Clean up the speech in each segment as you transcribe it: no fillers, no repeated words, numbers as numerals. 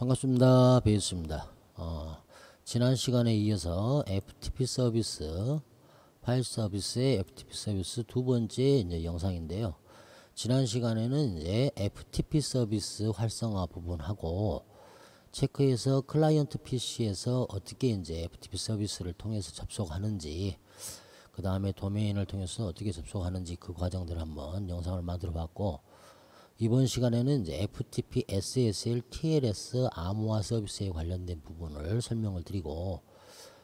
반갑습니다. 베이스입니다. 지난 시간에 이어서 FTP 서비스, 파일 서비스의 FTP 서비스 두 번째 이제 영상인데요. 지난 시간에는 이제 FTP 서비스 활성화 부분하고 체크해서 클라이언트 PC에서 어떻게 이제 FTP 서비스를 통해서 접속하는지, 그 다음에 도메인을 통해서 어떻게 접속하는지 그 과정들 한번 영상을 만들어 봤고, 이번 시간에는 이제 FTP SSL TLS 암호화 서비스에 관련된 부분을 설명을 드리고,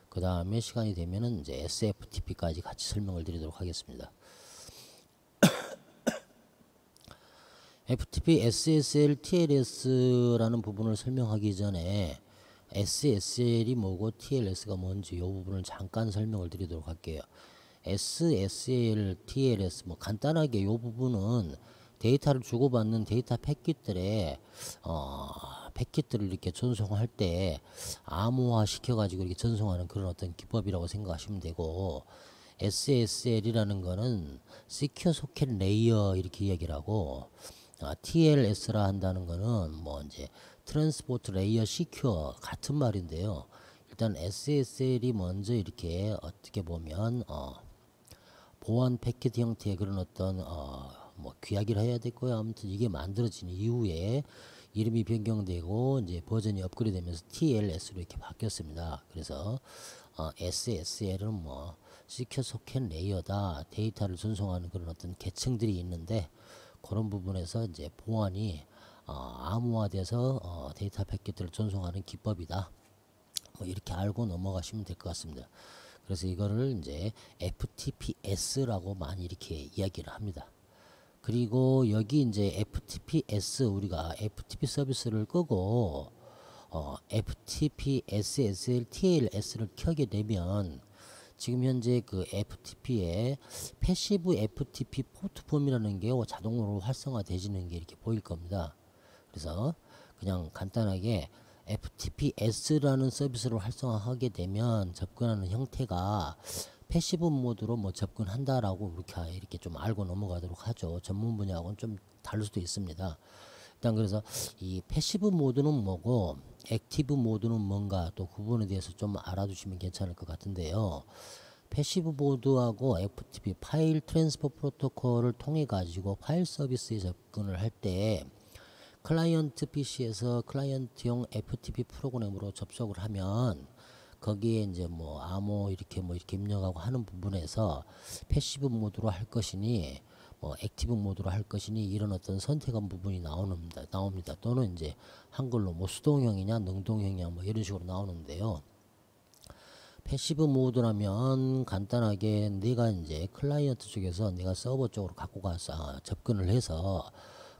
그 다음에 시간이 되면은 이제 SFTP까지 같이 설명을 드리도록 하겠습니다. FTP SSL TLS라는 부분을 설명하기 전에 SSL이 뭐고 TLS가 뭔지 이 부분을 잠깐 설명을 드리도록 할게요. SSL, TLS 뭐 간단하게 이 부분은 데이터를 주고받는 데이터 패킷들의 패킷들을 이렇게 전송할 때 암호화 시켜가지고 이렇게 전송하는 그런 어떤 기법이라고 생각하시면 되고, SSL이라는 거는 Secure Socket Layer 이렇게 이야기를 하고, TLS라 한다는 거는 뭐 이제 트랜스포트 레이어 시큐어 같은 말인데요. 일단 SSL이 먼저 이렇게 어떻게 보면 보안 패킷 형태의 그런 어떤 뭐 귀하기를 해야 될 거야. 아무튼 이게 만들어진 이후에 이름이 변경되고 이제 버전이 업그레이드되면서 TLS로 이렇게 바뀌었습니다. 그래서 SSL은 뭐 시큐어 소켓 레이어다, 데이터를 전송하는 그런 어떤 계층들이 있는데, 그런 부분에서 이제 보안이 암호화돼서 데이터 패킷들을 전송하는 기법이다. 뭐 이렇게 알고 넘어가시면 될 것 같습니다. 그래서 이거를 이제 FTPS라고 많이 이렇게 이야기를 합니다. 그리고 여기 이제 FTPS, 우리가 FTP 서비스를 끄고 FTP SSL TLS를 켜게 되면 지금 현재 그 FTP의 패시브 FTP 포트폼이라는 게 자동으로 활성화되지는 게 이렇게 보일 겁니다. 그래서 그냥 간단하게 FTPS라는 서비스를 활성화하게 되면 접근하는 형태가 패시브 모드로 뭐 접근한다라고 이렇게 좀 알고 넘어가도록 하죠. 전문 분야하고는 좀 다를 수도 있습니다. 일단 그래서 이 패시브 모드는 뭐고 액티브 모드는 뭔가 또 그 부분에 대해서 좀 알아두시면 괜찮을 것 같은데요. 패시브 모드하고 FTP 파일 트랜스퍼 프로토콜을 통해 가지고 파일 서비스에 접근을 할 때 클라이언트 PC에서 클라이언트용 FTP 프로그램으로 접속을 하면 거기에 이제 뭐 암호 이렇게 입력하고 하는 부분에서 패시브 모드로 할 것이니 뭐 액티브 모드로 할 것이니 이런 어떤 선택한 부분이 나옵니다. 또는 이제 한글로 뭐 수동형이냐 능동형이냐 뭐 이런 식으로 나오는데요. 패시브 모드라면 간단하게 내가 이제 클라이언트 쪽에서 내가 서버 쪽으로 갖고 가서 접근을 해서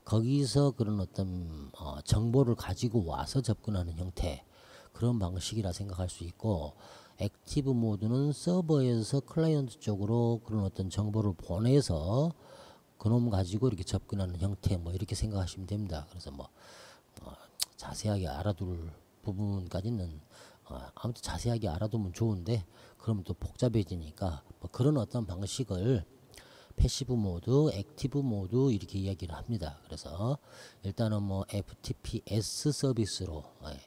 거기서 그런 어떤 정보를 가지고 와서 접근하는 형태, 그런 방식이라 생각할 수 있고, 액티브 모드는 서버에서 클라이언트 쪽으로 그런 어떤 정보를 보내서 그놈 가지고 이렇게 접근하는 형태, 뭐 이렇게 생각하시면 됩니다. 그래서 뭐 자세하게 알아둘 부분까지는 아무튼 자세하게 알아두면 좋은데, 그러면 또 복잡해지니까 뭐 그런 어떤 방식을 패시브 모드, 액티브 모드 이렇게 이야기를 합니다. 그래서 일단은 뭐 FTPS 서비스로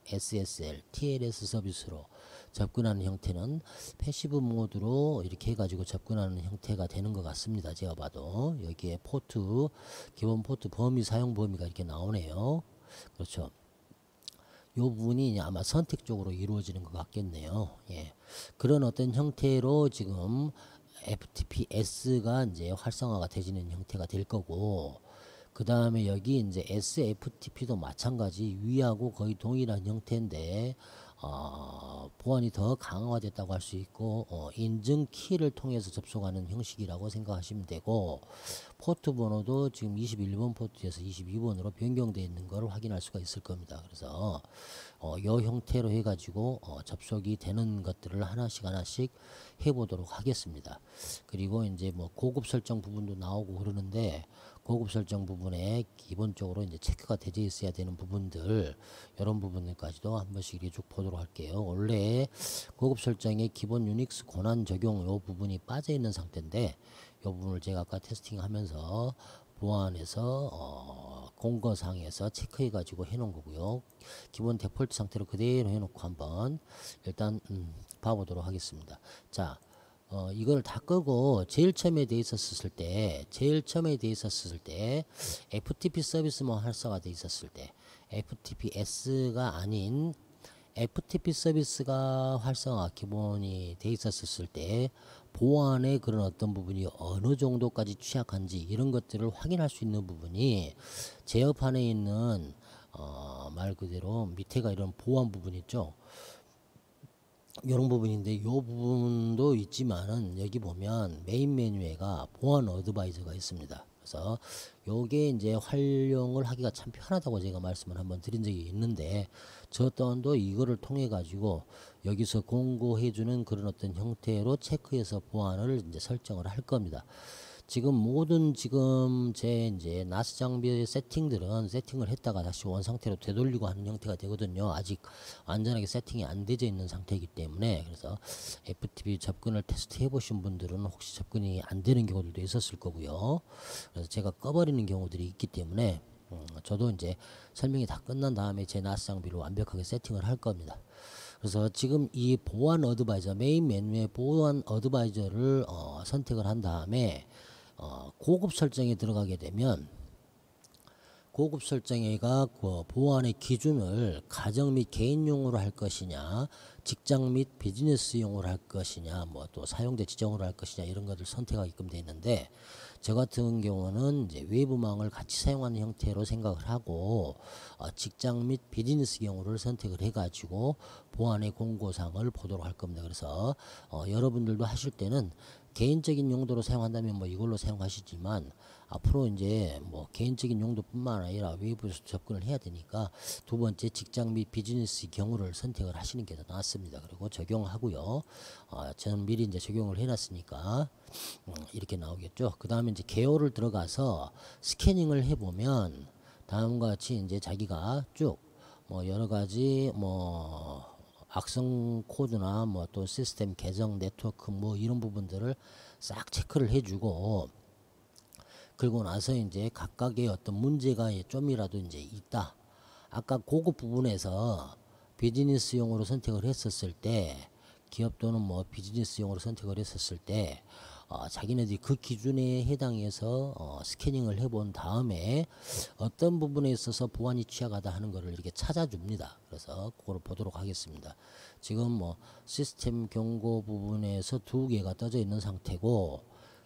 SSL, TLS 서비스로 접근하는 형태는 패시브 모드로 이렇게 해가지고 접근하는 형태가 되는 것 같습니다. 제가 봐도 여기에 포트, 기본 포트 범위, 사용 범위가 이렇게 나오네요. 그렇죠. 이 부분이 아마 선택적으로 이루어지는 것 같겠네요. 예. 그런 어떤 형태로 지금 FTPS가 이제 활성화가 되지는 형태가 될 거고, 그 다음에 여기 이제 SFTP도 마찬가지 위하고 거의 동일한 형태인데 보안이 더 강화됐다고 할 수 있고 인증 키를 통해서 접속하는 형식이라고 생각하시면 되고, 포트 번호도 지금 21번 포트에서 22번으로 변경되어 있는 걸 확인할 수가 있을 겁니다. 그래서 이 형태로 해가지고 접속이 되는 것들을 하나씩 해보도록 하겠습니다. 그리고 이제 뭐 고급 설정 부분도 나오고 그러는데, 고급 설정 부분에 기본적으로 이제 체크가 되어 있어야 되는 부분들, 이런 부분들까지도 한 번씩 이렇게 쭉 보도록 할게요. 원래 고급 설정의 기본 유닉스 권한 적용 이 부분이 빠져 있는 상태인데, 이 부분을 제가 아까 테스팅하면서 보안에서 공고사항에서 체크해 가지고 해 놓은 거고요. 기본 데폴트 상태로 그대로 해 놓고 한번 일단 봐보도록 하겠습니다. 자, 이걸 다 끄고 제일 처음에 돼 있었을 때 FTP 서비스만 활성화 돼 있었을 때 FTPS가 아닌 FTP 서비스가 활성화 기본이 돼 있었을 때 보안의 그런 어떤 부분이 어느 정도까지 취약한지 이런 것들을 확인할 수 있는 부분이 제어판에 있는 말 그대로 밑에가 이런 보안 부분 있죠. 이런 부분인데 이 부분도 있지만은 여기 보면 메인 메뉴에가 보안 어드바이저가 있습니다. 그래서 요게 이제 활용을 하기가 참 편하다고 제가 말씀을 한번 드린 적이 있는데 저 또한도 이거를 통해 가지고 여기서 공고해주는 그런 어떤 형태로 체크해서 보안을 이제 설정을 할 겁니다. 지금 모든 제 이제 나스 장비의 세팅들은 세팅을 했다가 다시 원 상태로 되돌리고 하는 형태가 되거든요. 아직 완전하게 세팅이 안 되어 있는 상태이기 때문에. 그래서 FTP 접근을 테스트 해 보신 분들은 혹시 접근이 안 되는 경우들도 있었을 거고요. 그래서 제가 꺼버리는 경우들이 있기 때문에 저도 이제 설명이 다 끝난 다음에 제 나스 장비를 완벽하게 세팅을 할 겁니다. 그래서 지금 이 보안 어드바이저 메인 메뉴의 보안 어드바이저를 선택을 한 다음에 고급 설정에 들어가게 되면 고급 설정에가 그 보안의 기준을 가정 및 개인용으로 할 것이냐 직장 및 비즈니스용으로 할 것이냐 뭐 또 사용자 지정으로 할 것이냐 이런 것을 선택하게끔 되어 있는데 저 같은 경우는 이제 외부망을 같이 사용하는 형태로 생각을 하고 직장 및 비즈니스 경우를 선택을 해 가지고 보안의 공고사항을 보도록 할 겁니다. 그래서 여러분들도 하실 때는 개인적인 용도로 사용한다면 뭐 이걸로 사용하시지만 앞으로 이제 뭐 개인적인 용도뿐만 아니라 외부에서 접근을 해야 되니까 두 번째 직장 및 비즈니스 경우를 선택을 하시는 게 더 낫습니다. 그리고 적용하고요. 저는 미리 이제 적용을 해놨으니까 이렇게 나오겠죠. 그 다음에 이제 개요를 들어가서 스캐닝을 해보면 다음과 같이 이제 자기가 쭉 뭐 여러 가지 뭐 악성 코드나 뭐 또 시스템 계정 네트워크 뭐 이런 부분들을 싹 체크를 해주고 그리고 나서 이제 각각의 어떤 문제가 좀이라도 이제 있다. 아까 고급 부분에서 비즈니스용으로 선택을 했었을 때 기업 또는 뭐 비즈니스용으로 선택을 했었을 때 자기네들이 그 기준에 해당해서 스캐닝을 해본 다음에 어떤 부분에 있어서 보안이 취약하다 하는 것을 이렇게 찾아줍니다. 그래서 그걸 보도록 하겠습니다. 지금 뭐 시스템 경고 부분에서 두 개가 떠져 있는 상태고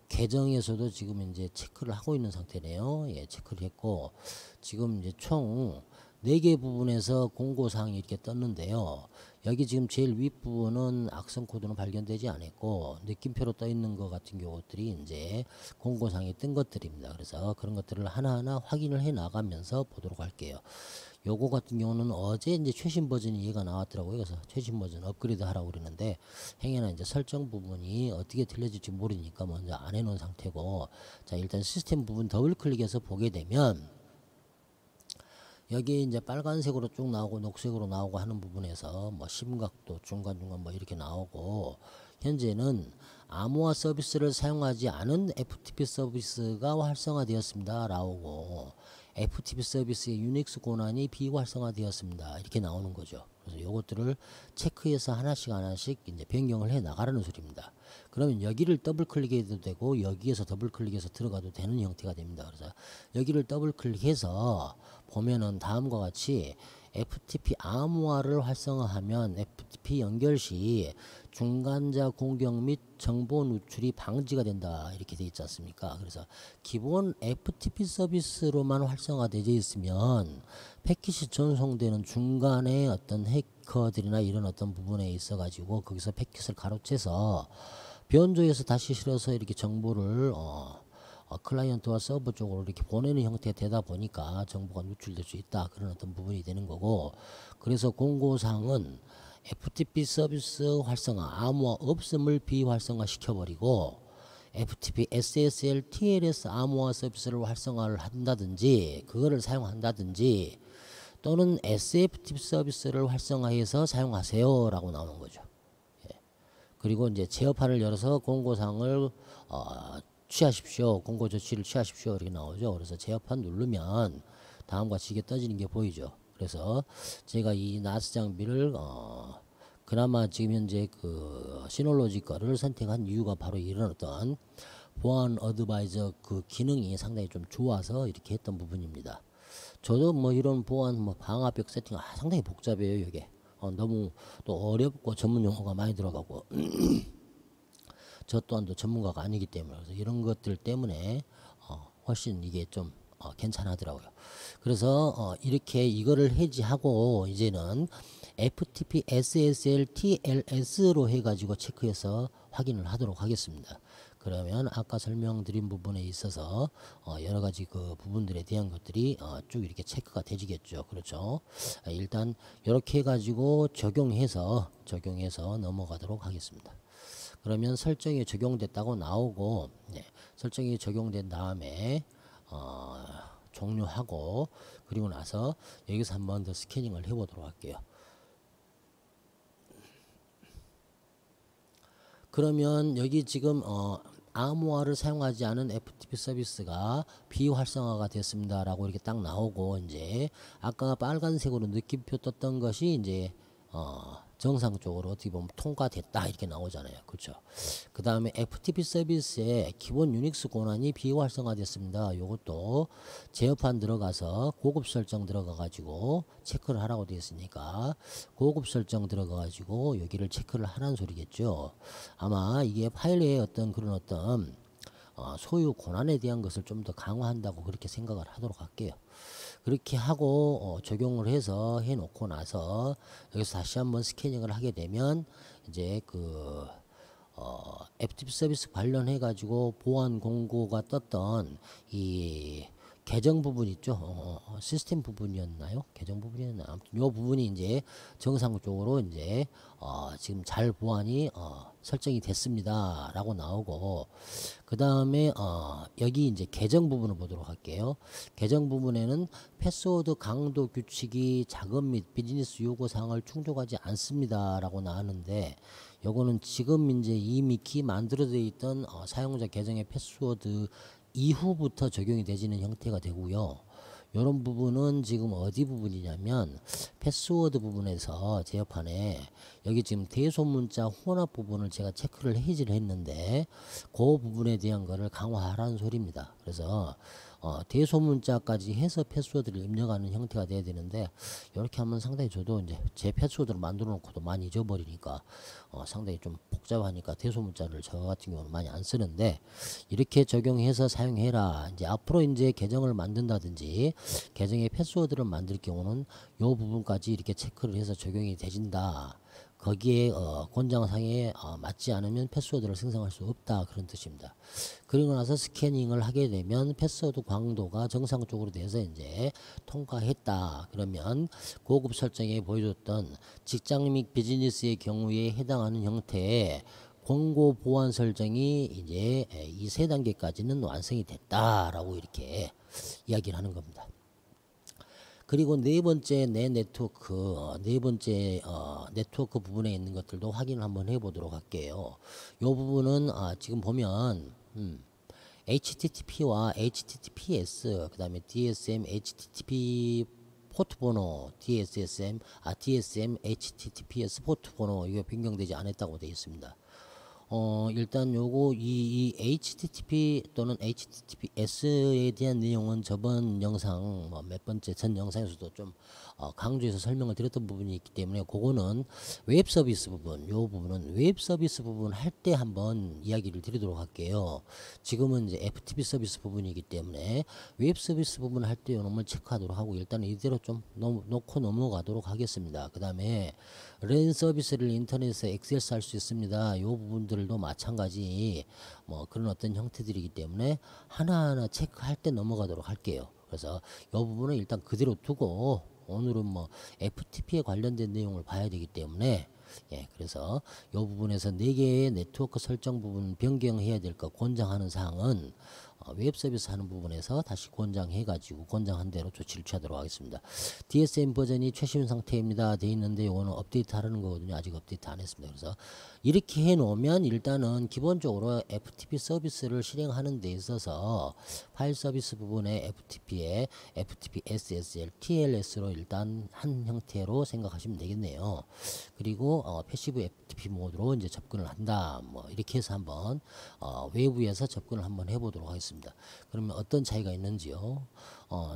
계정에서도 지금 이제 체크를 하고 있는 상태네요. 예, 체크를 했고 지금 이제 총 4개 부분에서 공고사항이 이렇게 떴는데요. 여기 지금 제일 윗부분은 악성 코드는 발견되지 않았고 느낌표로 떠 있는 것 같은 경우들이 이제 공고사항이 뜬 것들입니다. 그래서 그런 것들을 하나하나 확인을 해 나가면서 보도록 할게요. 요거 같은 경우는 어제 이제 최신 버전이 얘가 나왔더라고요. 그래서 최신 버전 업그레이드 하라고 그러는데 행여나 이제 설정 부분이 어떻게 틀려질지 모르니까 먼저 안 해놓은 상태고 자 일단 시스템 부분 더블 클릭해서 보게 되면 여기 이제 빨간색으로 쭉 나오고 녹색으로 나오고 하는 부분에서 뭐 심각도 중간중간 뭐 이렇게 나오고 현재는 암호화 서비스를 사용하지 않은 FTP 서비스가 활성화되었습니다 라고 FTP 서비스의 유닉스 권한이 비활성화되었습니다 이렇게 나오는 거죠. 그래서 요것들을 체크해서 하나씩 이제 변경을 해 나가라는 소리입니다. 그러면 여기를 더블 클릭해도 되고 여기에서 더블 클릭해서 들어가도 되는 형태가 됩니다. 그래서 여기를 더블 클릭해서 보면은 다음과 같이 FTP 암호화를 활성화하면 FTP 연결 시 중간자 공격 및 정보 누출이 방지가 된다 이렇게 되어 있지 않습니까? 그래서 기본 FTP 서비스로만 활성화되어 있으면 패킷이 전송되는 중간에 어떤 해커들이나 이런 어떤 부분에 있어 가지고 거기서 패킷을 가로채서 변조해서 다시 실어서 이렇게 정보를 클라이언트와 서버 쪽으로 이렇게 보내는 형태가 되다 보니까 정보가 누출될 수 있다 그런 어떤 부분이 되는 거고 그래서 공고사항은 FTP 서비스 활성화 암호화 없음을 비활성화 시켜버리고 FTP SSL TLS 암호화 서비스를 활성화를 한다든지 그거를 사용한다든지 또는 SFTP 서비스를 활성화해서 사용하세요 라고 나오는 거죠. 예. 그리고 이제 제어판을 열어서 공고사항을 취하십시오. 공고 조치를 취하십시오. 이렇게 나오죠. 그래서 제어판 누르면 다음과 같이 이게 떠지는 게 보이죠. 그래서 제가 이 나스 장비를 그나마 지금 현재 그 시놀로지 거를 선택한 이유가 바로 이런 어떤 보안 어드바이저 그 기능이 상당히 좀 좋아서 이렇게 했던 부분입니다. 저도 뭐 이런 보안 뭐 방화벽 세팅 상당히 복잡해요. 이게 너무 또 어렵고 전문 용어가 많이 들어가고 저 또한도 전문가가 아니기 때문에 그래서 이런 것들 때문에 훨씬 이게 좀 괜찮하더라고요. 그래서 이렇게 이거를 해지하고 이제는 FTP SSL TLS로 해가지고 체크해서 확인을 하도록 하겠습니다. 그러면 아까 설명드린 부분에 있어서 여러 가지 그 부분들에 대한 것들이 쭉 이렇게 체크가 되지겠죠. 그렇죠. 일단 이렇게 해가지고 적용해서 넘어가도록 하겠습니다. 그러면 설정이 적용됐다고 나오고 설정이 적용된 다음에 종료하고 그리고 나서 여기서 한 번 더 스캐닝을 해보도록 할게요. 그러면 여기 지금 암호화를 사용하지 않은 FTP 서비스가 비활성화가 됐습니다 라고 이렇게 딱 나오고 이제 아까 빨간색으로 느낌표 떴던 것이 이제 정상적으로 어떻게 보면 통과됐다 이렇게 나오잖아요. 그렇죠. 그 다음에 FTP 서비스의 기본 유닉스 권한이 비활성화됐습니다. 이것도 제어판 들어가서 고급 설정 들어가 가지고 체크를 하라고 되어 있으니까 고급 설정 들어가 가지고 여기를 체크를 하라는 소리겠죠. 아마 이게 파일의 어떤 그런 어떤 소유 권한에 대한 것을 좀 더 강화한다고 그렇게 생각을 하도록 할게요. 그렇게 하고 적용을 해서 해놓고 나서 여기서 다시 한번 스캐닝을 하게 되면 이제 그 FTP 서비스 관련해 가지고 보안 공고가 떴던 이 계정 부분 있죠. 시스템 부분이었나요? 계정 부분이었나요? 아무튼 요 부분이 이제 정상적으로 이제 지금 잘 보안이 설정이 됐습니다 라고 나오고 그 다음에 여기 이제 계정 부분을 보도록 할게요. 계정 부분에는 패스워드 강도 규칙이 작업 및 비즈니스 요구 사항을 충족하지 않습니다 라고 나왔는데 요거는 지금 이제 이미 만들어져 있던 사용자 계정의 패스워드 이후부터 적용이 되지는 형태가 되고요. 이런 부분은 지금 어디 부분이냐면 패스워드 부분에서 제어판에 여기 지금 대소문자 혼합 부분을 제가 체크를 해지를 했는데 그 부분에 대한 거를 강화하라는 소리입니다. 그래서 대소문자까지 해서 패스워드를 입력하는 형태가 돼야 되는데 이렇게 하면 상당히 저도 이제 제 패스워드를 만들어 놓고도 많이 잊어버리니까 상당히 좀 복잡하니까 대소문자를 저 같은 경우는 많이 안 쓰는데 이렇게 적용해서 사용해라. 이제 앞으로 이제 계정을 만든다든지 계정의 패스워드를 만들 경우는 요 부분까지 이렇게 체크를 해서 적용이 되진다. 거기에 권장사항에 맞지 않으면 패스워드를 생성할 수 없다 그런 뜻입니다. 그리고 나서 스캐닝을 하게 되면 패스워드 광도가 정상적으로 돼서 이제 통과했다 그러면 고급 설정에 보여줬던 직장 및 비즈니스의 경우에 해당하는 형태의 공고 보안 설정이 이제 이 세 단계까지는 완성이 됐다라고 이렇게 이야기를 하는 겁니다. 그리고 네 번째 네트워크 네트워크 부분에 있는 것들도 확인을 한번 해보도록 할게요. 이 부분은 지금 보면 HTTP와 HTTPS 그 다음에 DSM, HTTP 포트 번호, DSM, HTTPS 포트 번호 이거 변경되지 않았다고 되어 있습니다. 일단 요거 이 HTTP 또는 HTTPS에 대한 내용은 저번 영상 몇 번째 전 영상에서도 좀 강조해서 설명을 드렸던 부분이 있기 때문에 그거는 웹 서비스 부분 요 부분은 웹 서비스 부분 할 때 한번 이야기를 드리도록 할게요. 지금은 이제 FTP 서비스 부분이기 때문에 웹 서비스 부분 할 때 요놈을 체크하도록 하고 일단 이대로 좀 놓고 넘어가도록 하겠습니다. 그 다음에 랜 서비스를 인터넷에서 액세스 할 수 있습니다. 요 부분들도 마찬가지 뭐 그런 어떤 형태들이기 때문에 하나하나 체크할 때 넘어가도록 할게요. 그래서 요 부분은 일단 그대로 두고 오늘은 뭐 FTP에 관련된 내용을 봐야 되기 때문에 그래서 요 부분에서 4개의 네트워크 설정 부분 변경해야 될 거 권장하는 사항은 웹 서비스 하는 부분에서 다시 권장해가지고 권장한 대로 조치를 취하도록 하겠습니다. DSM 버전이 최신 상태입니다. 돼 있는데 이거는 업데이트 하라는 거거든요. 아직 업데이트 안 했습니다. 그래서 이렇게 해 놓으면 일단은 기본적으로 FTP 서비스를 실행하는 데 있어서 파일 서비스 부분에 FTP에 FTP SSL, TLS로 일단 한 형태로 생각하시면 되겠네요. 그리고 패시브 FTP 모드로 이제 접근을 한다. 뭐 이렇게 해서 한번 외부에서 접근을 한번 해보도록 하겠습니다. 그러면 어떤 차이가 있는지요?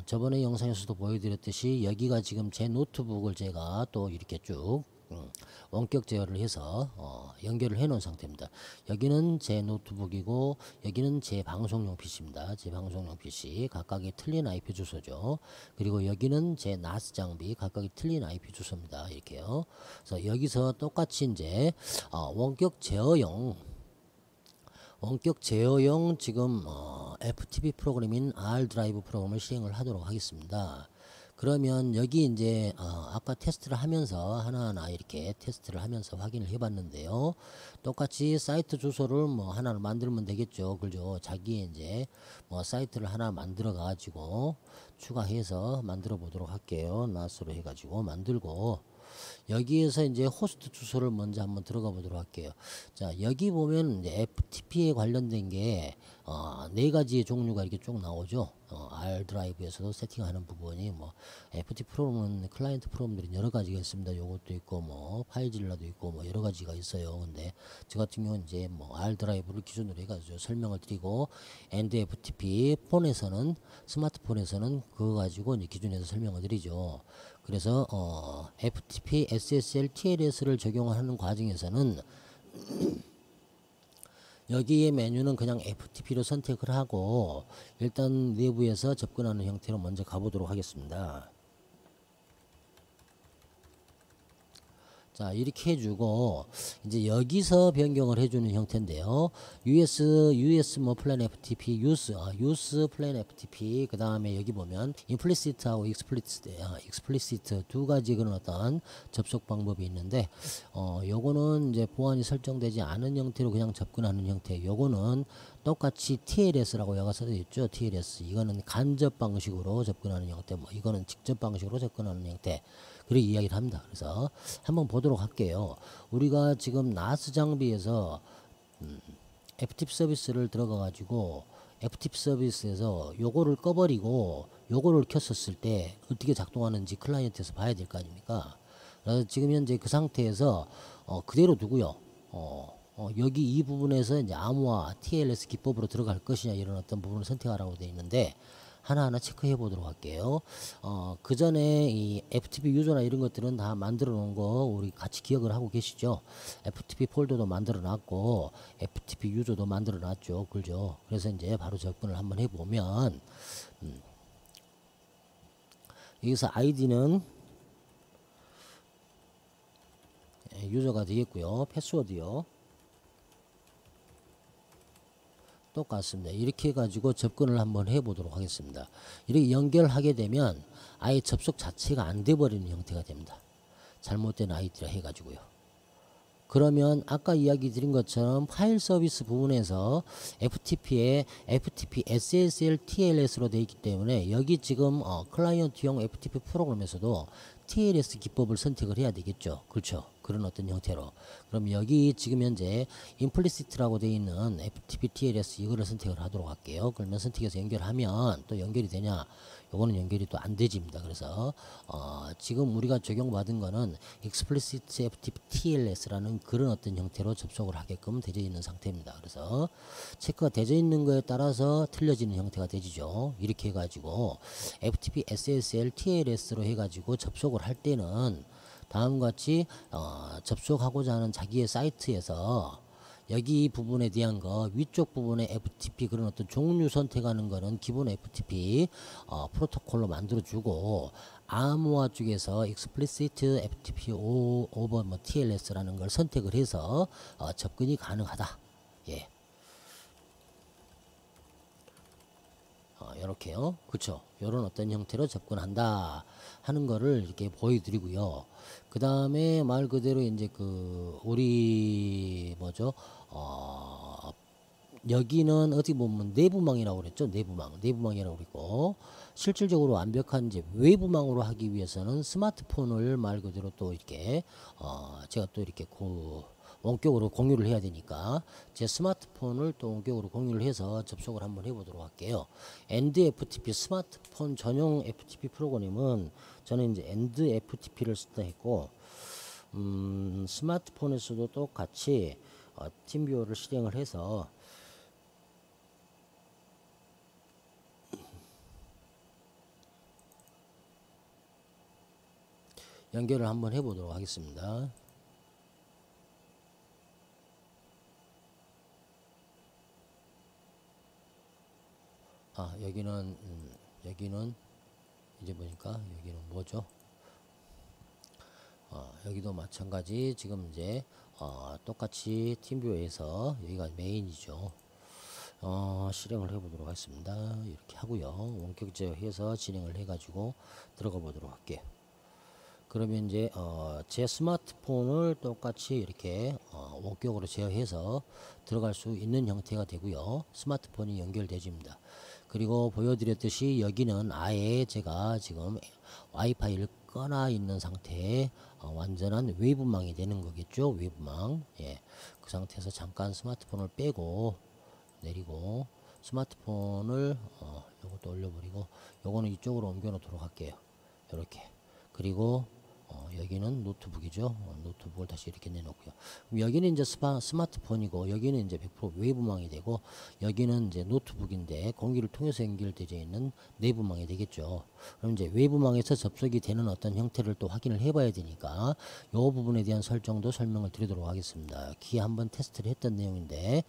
저번에 영상에서도 보여드렸듯이 여기가 지금 제 노트북을 제가 또 이렇게 쭉 원격 제어를 해서 연결을 해 놓은 상태입니다. 여기는 제 노트북이고 여기는 제 방송용 PC입니다. 제 방송용 PC 각각의 틀린 IP 주소죠. 그리고 여기는 제 나스 장비 각각의 틀린 IP 주소입니다. 이렇게요. 그래서 여기서 똑같이 이제 원격 제어용 지금 FTP 프로그램인 R 드라이브 프로그램을 시행을 하도록 하겠습니다. 그러면 여기 이제 아까 테스트를 하면서 하나하나 이렇게 테스트를 하면서 확인을 해 봤는데요. 똑같이 사이트 주소를 뭐 하나를 만들면 되겠죠. 그죠? 자기 이제 뭐 사이트를 하나 만들어 가지고 추가해서 만들어 보도록 할게요. 나스로 해 가지고 만들고 여기에서 이제 호스트 주소를 먼저 한번 들어가 보도록 할게요. 자, 여기 보면 이제 FTP에 관련된 게 네 가지의 종류가 이렇게 쭉 나오죠. R 드라이브에서도 세팅하는 부분이 뭐 FTP 프로그램은 클라이언트 프로그램들이 여러 가지가 있습니다. 요것도 있고 뭐 파이질러도 있고 뭐 여러 가지가 있어요. 근데 저 같은 경우는 이제 뭐 R 드라이브를 기준으로 해가지고 설명을 드리고 엔드 FTP 폰에서는 스마트폰에서는 그거 가지고 이제 기준에서 설명을 드리죠. 그래서 FTP, SSL, TLS를 적용하는 과정에서는 여기에 메뉴는 그냥 FTP로 선택을 하고 일단 내부에서 접근하는 형태로 먼저 가보도록 하겠습니다. 자, 이렇게 해주고 이제 여기서 변경을 해주는 형태인데요. US 뭐 플랜 FTP, use 플랜 FTP, 그 다음에 여기 보면 implicit하고 explicit 두 가지 그런 어떤 접속 방법이 있는데 요거는 이제 보안이 설정되지 않은 형태로 그냥 접근하는 형태. 요거는 똑같이 TLS라고 여가 써져 있죠. TLS. 이거는 간접 방식으로 접근하는 형태, 뭐 이거는 직접 방식으로 접근하는 형태. 그렇게 이야기를 합니다. 그래서 한번 보도록 할게요. 우리가 지금 나스 장비에서 FTP 서비스를 들어가 가지고 FTP 서비스에서 요거를 꺼버리고 요거를 켰었을 때 어떻게 작동하는지 클라이언트에서 봐야 될 거 아닙니까? 그래서 지금 현재 그 상태에서 그대로 두고요. 여기 이 부분에서 이제 암호화 TLS 기법으로 들어갈 것이냐 이런 어떤 부분을 선택하라고 되어 있는데 하나하나 체크해 보도록 할게요. 그 전에 이 FTP 유저나 이런 것들은 다 만들어 놓은 거 우리 같이 기억을 하고 계시죠? FTP 폴더도 만들어 놨고 FTP 유저도 만들어 놨죠. 그죠? 그래서 이제 바로 접근을 한번 해 보면 여기서 아이디는 유저가 되겠고요. 패스워드요. 똑같습니다. 이렇게 해가지고 접근을 한번 해보도록 하겠습니다. 이렇게 연결하게 되면 아예 접속 자체가 안 돼버리는 형태가 됩니다. 잘못된 아이디라 해가지고요. 그러면 아까 이야기 드린 것처럼 파일 서비스 부분에서 FTP에 FTP SSL TLS로 되어 있기 때문에 여기 지금 클라이언트용 FTP 프로그램에서도 TLS 기법을 선택을 해야 되겠죠. 그렇죠. 그런 어떤 형태로. 그럼 여기 지금 현재 implicit라고 되어 있는 FTP TLS 이거를 선택을 하도록 할게요. 그러면 선택해서 연결하면 또 연결이 되냐? 요거는 연결이 또 안 되집니다. 그래서 지금 우리가 적용받은 거는 explicit FTP TLS라는 그런 어떤 형태로 접속을 하게끔 되어 있는 상태입니다. 그래서 체크가 되어 있는 거에 따라서 틀려지는 형태가 되죠. 이렇게 해가지고 FTP SSL TLS로 해가지고 접속을 할 때는 다음과 같이 접속하고자 하는 자기의 사이트에서 여기 부분에 대한 거 위쪽 부분에 FTP 그런 어떤 종류 선택하는 거는 기본 FTP 프로토콜로 만들어 주고 암호화 쪽에서 explicit FTP over 뭐 TLS라는 걸 선택을 해서 접근이 가능하다. 예. 이렇게요. 그쵸. 요런 어떤 형태로 접근한다 하는 거를 이렇게 보여드리고요. 그 다음에 말 그대로 이제 우리 뭐죠? 여기는 어떻게 보면 내부망이라고 그랬죠. 내부망이라고 그랬고, 실질적으로 완벽한 이제 외부망으로 하기 위해서는 스마트폰을 말 그대로 또 이렇게 제가 또 이렇게 원격으로 공유를 해야 되니까 제 스마트폰을 또 원격으로 공유를 해서 접속을 한번 해보도록 할게요. EndFTP 스마트폰 전용 FTP 프로그램은 저는 이제 EndFTP를 쓴다 했고, 스마트폰에서도 똑같이 팀뷰어를 실행을 해서 연결을 한번 해보도록 하겠습니다. 여기는 이제 보니까 여기는 뭐죠? 여기도 마찬가지 지금 이제 똑같이 팀뷰어에서 여기가 메인이죠. 실행을 해보도록 하겠습니다. 이렇게 하고요. 원격 제어해서 진행을 해가지고 들어가 보도록 할게요. 그러면 이제 제 스마트폰을 똑같이 이렇게 원격으로 제어해서 들어갈 수 있는 형태가 되고요. 스마트폰이 연결되집니다. 그리고 보여드렸듯이 여기는 아예 제가 지금 와이파이를 꺼나 있는 상태에 완전한 외부망이 되는 거겠죠. 외부망. 예. 그 상태에서 잠깐 스마트폰을 빼고 내리고 스마트폰을 요것도 올려버리고 요거는 이쪽으로 옮겨 놓도록 할게요. 이렇게. 그리고 여기는 노트북이죠. 노트북을 다시 이렇게 내놓고요. 그럼 여기는 이제 스마트폰이고 여기는 이제 100% 외부망이 되고 여기는 이제 노트북인데 공기를 통해서 연결되어 있는 내부망이 되겠죠. 그럼 이제 외부망에서 접속이 되는 어떤 형태를 또 확인을 해봐야 되니까 이 부분에 대한 설정도 설명을 드리도록 하겠습니다. 기에 한번 테스트를 했던 내용인데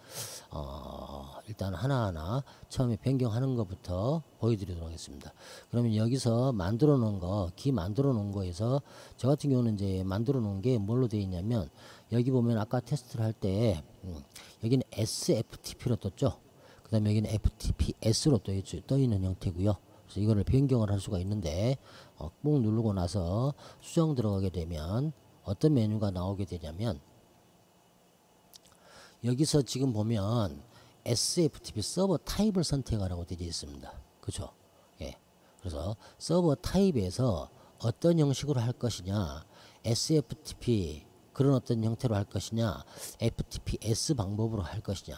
일단 하나하나 처음에 변경하는 것부터 보여드리도록 하겠습니다. 그러면 여기서 만들어 놓은 거, 기 만들어 놓은 거에서 저 같은 경우는 이제 만들어 놓은 게 뭘로 되어 있냐면 여기 보면 아까 테스트를 할 때 여기는 SFTP로 떴죠. 그 다음에 여기는 FTPS로 떠 있는 형태고요. 그래서 이거를 변경을 할 수가 있는데 꾹 누르고 나서 수정 들어가게 되면 어떤 메뉴가 나오게 되냐면 여기서 지금 보면 SFTP 서버 타입을 선택하라고 되어 있습니다. 그죠? 예. 그래서 서버 타입에서 어떤 형식으로 할 것이냐, SFTP 그런 어떤 형태로 할 것이냐, FTPS 방법으로 할 것이냐,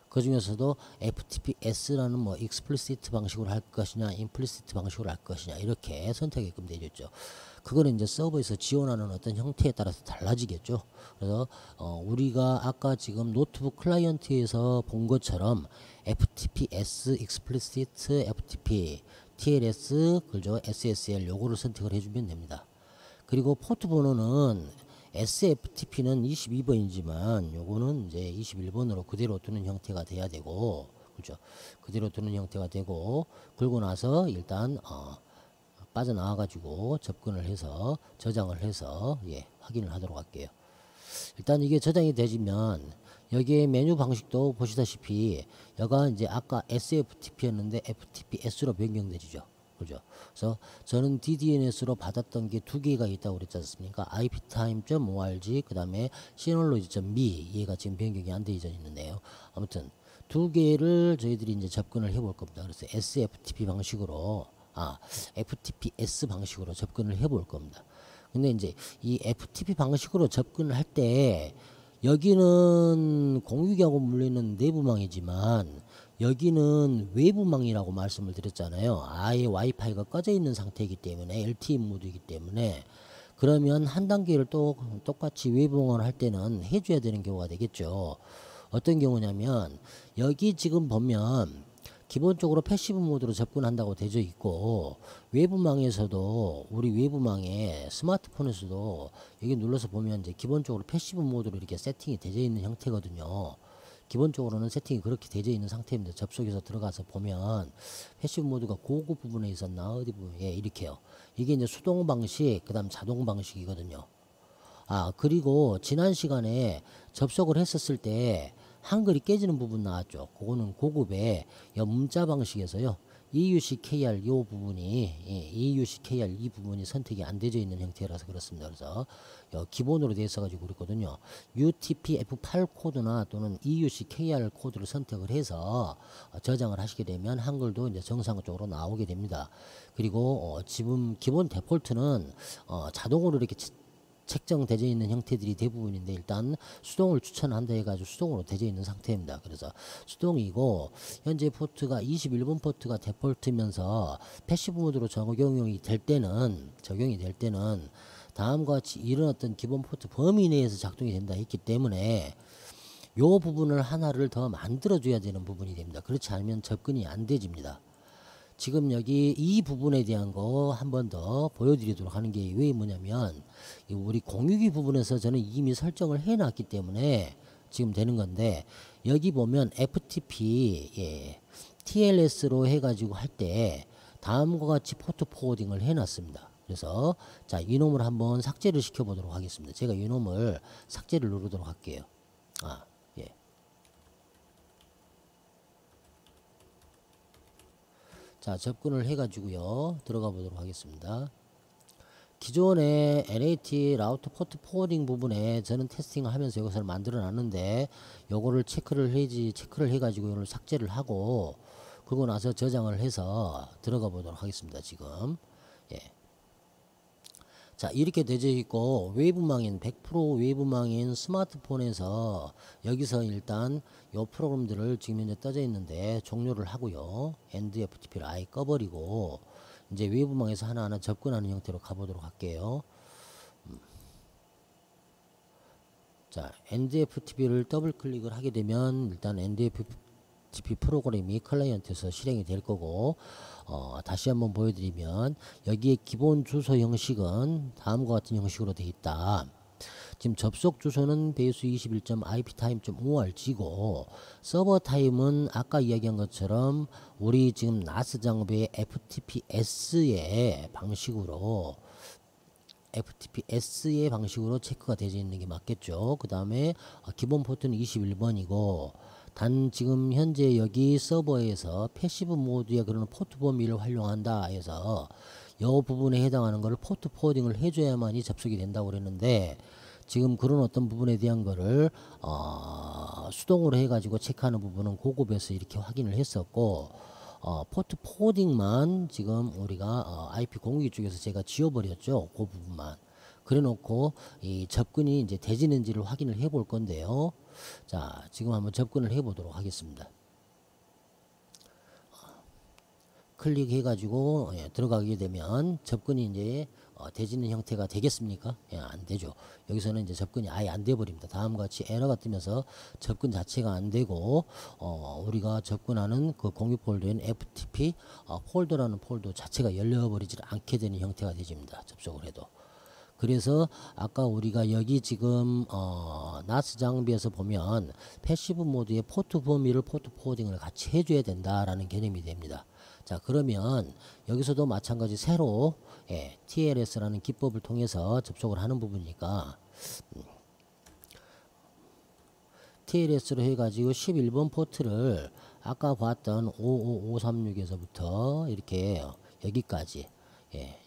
그 중에서도 FTPS라는 뭐 explicit 방식으로 할 것이냐, implicit 방식으로 할 것이냐 이렇게 선택하게끔 되어 있죠. 그거는 이제 서버에서 지원하는 어떤 형태에 따라서 달라지겠죠. 그래서 우리가 아까 지금 노트북 클라이언트에서 본 것처럼 FTPS, explicit, FTP, TLS, 그죠? SSL 요거를 선택을 해주면 됩니다. 그리고 포트 번호는 SFTP는 22번이지만 요거는 이제 21번으로 그대로 두는 형태가 돼야 되고, 그죠? 그대로 두는 형태가 되고, 그러고 나서 일단 빠져나와 가지고 접근을 해서 저장을 해서 확인을 하도록 할게요. 일단 이게 저장이 되지면 여기에 메뉴 방식도 보시다시피 여가 이제 아까 SFTP였는데 FTPS로 변경되죠. 그죠? 그래서 저는 DDNS로 받았던 게 두 개가 있다고 그랬지 않습니까? iptime.org 그 다음에 synology.me 얘가 지금 변경이 안 되어 있는데요. 아무튼 두 개를 저희들이 이제 접근을 해볼 겁니다. 그래서 SFTP 방식으로 FTPS 방식으로 접근을 해볼 겁니다. 근데 이제 이 FTP 방식으로 접근을 할 때 여기는 공유기하고 물리는 내부망이지만 여기는 외부망이라고 말씀을 드렸잖아요. 아예 와이파이가 꺼져 있는 상태이기 때문에 LTE 모드이기 때문에 그러면 한 단계를 또 똑같이 외부망을 할 때는 해줘야 되는 경우가 되겠죠. 어떤 경우냐면 여기 지금 보면 기본적으로 패시브 모드로 접근한다고 되어 있고 외부망에서도 우리 외부망에 스마트폰에서도 여기 눌러서 보면 이제 기본적으로 패시브 모드로 이렇게 세팅이 되어 있는 형태거든요. 기본적으로는 세팅이 그렇게 되어 있는 상태입니다. 접속해서 들어가서 보면 패시브 모드가 고급 부분에 있었나 어디 부분에 이렇게요. 이게 이제 수동 방식 그 다음 자동 방식이거든요. 그리고 지난 시간에 접속을 했었을 때 한글이 깨지는 부분 나왔죠. 그거는 고급의 문자 방식에서요. EUCKR 이 부분이 EUCKR 이 부분이 선택이 안 되어 있는 형태라서 그렇습니다. 그래서 기본으로 되어 있어 가지고 그렇거든요. UTF-8 코드나 또는 EUCKR 코드를 선택을 해서 저장을 하시게 되면 한글도 이제 정상적으로 나오게 됩니다. 그리고 지금 기본 데폴트는 자동으로 이렇게 책정되어 있는 형태들이 대부분인데 일단 수동을 추천한다 해가지고 수동으로 되어 있는 상태입니다. 그래서 수동이고 현재 포트가 21번 포트가 데폴트면서 패시브 모드로 적용이 될 때는 다음과 같이 이런 어떤 기본 포트 범위 내에서 작동이 된다 했기 때문에 요 부분을 하나를 더 만들어 줘야 되는 부분이 됩니다. 그렇지 않으면 접근이 안 되집니다. 지금 여기 이 부분에 대한 거 한 번 더 보여드리도록 하는 게 왜 뭐냐면 우리 공유기 부분에서 저는 이미 설정을 해놨기 때문에 지금 되는 건데 여기 보면 FTP TLS로 해가지고 할 때 다음과 같이 포트 포워딩을 해놨습니다. 그래서 자 이놈을 한번 삭제를 시켜 보도록 하겠습니다. 제가 이놈을 삭제를 누르도록 할게요. 자 접근을 해가지고요 들어가 보도록 하겠습니다. 기존의 NAT 라우터 포트 포워딩 부분에 저는 테스팅을 하면서 이것을 만들어 놨는데 요거를 체크를 해가지고 이걸 삭제를 하고 그러고 나서 저장을 해서 들어가 보도록 하겠습니다. 지금 자 이렇게 되어 있고 웨이브망인 100% 웨이브망인 스마트폰에서 여기서 일단 요 프로그램들을 지금 현재 떠져 있는데 종료를 하고요. 엔드 FTP를 아예 꺼버리고 이제 웨이브망에서 하나하나 접근하는 형태로 가보도록 할게요. 자 엔드 FTP를 더블 클릭을 하게 되면 일단 엔드 FTP 프로그램이 클라이언트에서 실행이 될 거고 다시 한번 보여드리면 여기에 기본 주소 형식은 다음과 같은 형식으로 되어 있다. 지금 접속 주소는 베이스 21.iptime.org고 서버 타입은 아까 이야기한 것처럼 우리 지금 나스 장비의 FTPS의 방식으로 체크가 되어 있는 게 맞겠죠. 그 다음에 기본 포트는 21번이고 단 지금 현재 여기 서버에서 패시브 모드의 그런 포트 범위를 활용한다 해서 이 부분에 해당하는 것을 포트 포워딩을 해줘야만이 접속이 된다고 그랬는데 지금 그런 어떤 부분에 대한 거를 수동으로 해가지고 체크하는 부분은 고급에서 이렇게 확인을 했었고 포트 포워딩만 지금 우리가 IP 공유기 쪽에서 제가 지워버렸죠. 그 부분만 그래 놓고 이 접근이 이제 되지는지를 확인을 해 볼 건데요. 자 지금 한번 접근을 해 보도록 하겠습니다. 클릭해 가지고 들어가게 되면 접근이 이제 되지는 형태가 되겠습니까? 안 되죠. 여기서는 이제 접근이 아예 안 돼 버립니다. 다음과 같이 에러가 뜨면서 접근 자체가 안 되고 우리가 접근하는 그 공유 폴더인 FTP 폴더라는 폴더 자체가 열려 버리질 않게 되는 형태가 되집니다. 접속을 해도. 그래서 아까 우리가 여기 지금 나스 장비에서 보면 패시브 모드의 포트 범위를 포트 포워딩을 같이 해줘야 된다라는 개념이 됩니다. 자 그러면 여기서도 마찬가지 새로 TLS라는 기법을 통해서 접속을 하는 부분이니까 TLS로 해가지고 11번 포트를 아까 봤던 55536에서부터 이렇게 여기까지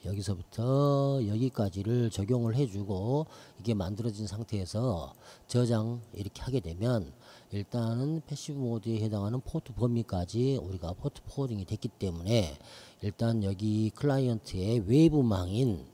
여기서부터 여기까지를 적용을 해주고 이게 만들어진 상태에서 저장 이렇게 하게 되면 일단은 패시브 모드에 해당하는 포트 범위까지 우리가 포트 포워딩이 됐기 때문에 일단 여기 클라이언트의 웨이브망인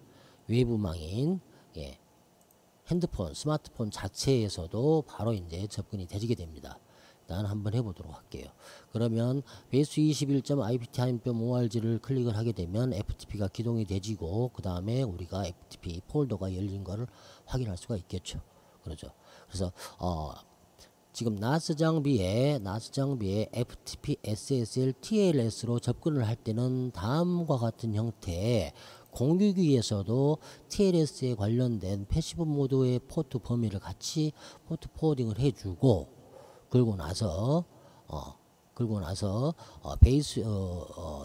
핸드폰 스마트폰 자체에서도 바로 이제 접근이 되게 됩니다. 일단 한번 해보도록 할게요. 그러면 베이스 21.iptime.org를 클릭을 하게 되면 FTP가 기동이 되지고 그 다음에 우리가 FTP 폴더가 열린 거를 확인할 수가 있겠죠. 그렇죠. 그래서 지금 나스 장비에 FTP SSL TLS로 접근을 할 때는 다음과 같은 형태의 공유기에서도 TLS에 관련된 패시브 모드의 포트 범위를 같이 포트 포워딩을 해주고 그러고 나서 베이스